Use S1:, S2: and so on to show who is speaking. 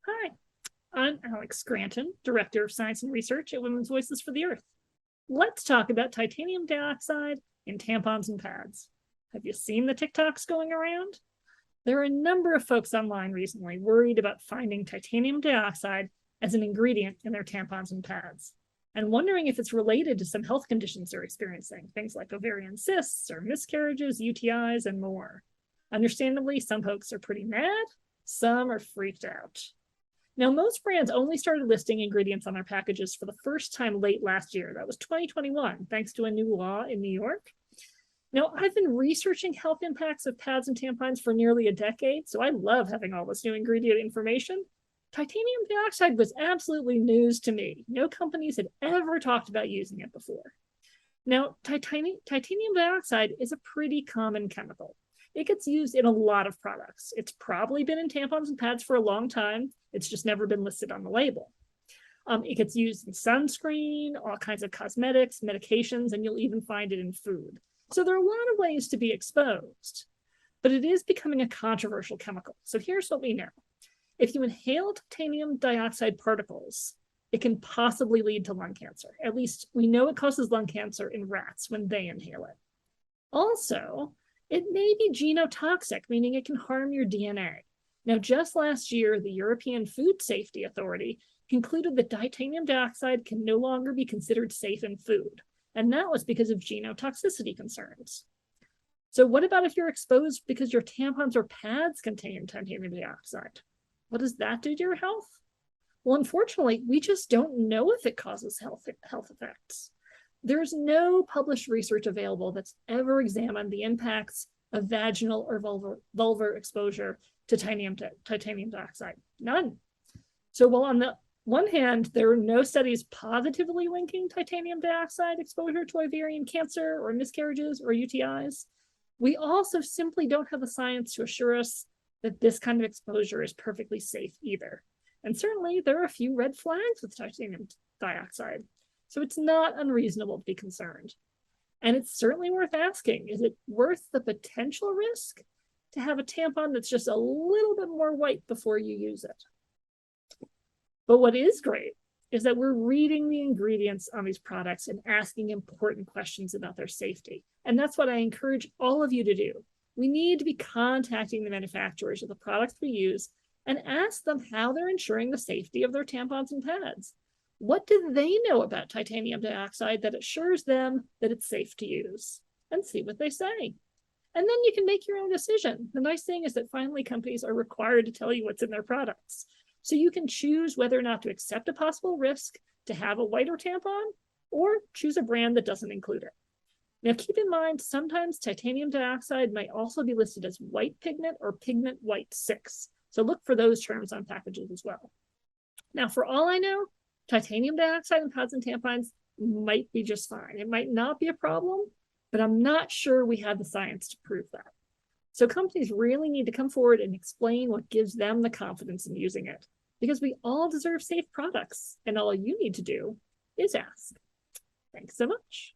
S1: Hi, I'm Alex Scranton, Director of Science and Research at Women's Voices for the Earth. Let's talk about titanium dioxide in tampons and pads. Have you seen the TikToks going around? There are a number of folks online recently worried about finding titanium dioxide as an ingredient in their tampons and pads, and wondering if it's related to some health conditions they're experiencing, things like ovarian cysts or miscarriages, UTIs, and more. Understandably, some folks are pretty mad, some are freaked out. Now, most brands only started listing ingredients on their packages for the first time late last year. That was 2021, thanks to a new law in New York. Now, I've been researching health impacts of pads and tampons for nearly a decade, so I love having all this new ingredient information. Titanium dioxide was absolutely news to me. No companies had ever talked about using it before. Now, titanium dioxide is a pretty common chemical. It gets used in a lot of products. It's probably been in tampons and pads for a long time. It's just never been listed on the label. It gets used in sunscreen, all kinds of cosmetics, medications, and you'll even find it in food. So there are a lot of ways to be exposed, but it is becoming a controversial chemical. So here's what we know. If you inhale titanium dioxide particles, it can possibly lead to lung cancer. At least we know it causes lung cancer in rats when they inhale it. Also, it may be genotoxic, meaning it can harm your DNA. Now, just last year, the European Food Safety Authority concluded that titanium dioxide can no longer be considered safe in food, and that was because of genotoxicity concerns. So what about if you're exposed because your tampons or pads contain titanium dioxide? What does that do to your health? Well, unfortunately, we just don't know if it causes health effects. There's no published research available that's ever examined the impacts of vaginal or vulvar exposure to titanium dioxide. None. So while on the one hand, there are no studies positively linking titanium dioxide exposure to ovarian cancer or miscarriages or UTIs, we also simply don't have the science to assure us that this kind of exposure is perfectly safe either. And certainly there are a few red flags with titanium dioxide. So it's not unreasonable to be concerned. And it's certainly worth asking, is it worth the potential risk to have a tampon that's just a little bit more white before you use it? But what is great is that we're reading the ingredients on these products and asking important questions about their safety. And that's what I encourage all of you to do. We need to be contacting the manufacturers of the products we use and ask them how they're ensuring the safety of their tampons and pads. What do they know about titanium dioxide that assures them that it's safe to use? And see what they say. And then you can make your own decision. The nice thing is that finally companies are required to tell you what's in their products. So you can choose whether or not to accept a possible risk to have a whiter tampon or choose a brand that doesn't include it. Now, keep in mind, sometimes titanium dioxide might also be listed as white pigment or pigment white 6. So look for those terms on packages as well. Now, for all I know, titanium dioxide in pads and tampons might be just fine. It might not be a problem, but I'm not sure we have the science to prove that. So companies really need to come forward and explain what gives them the confidence in using it, because we all deserve safe products, and all you need to do is ask. Thanks so much.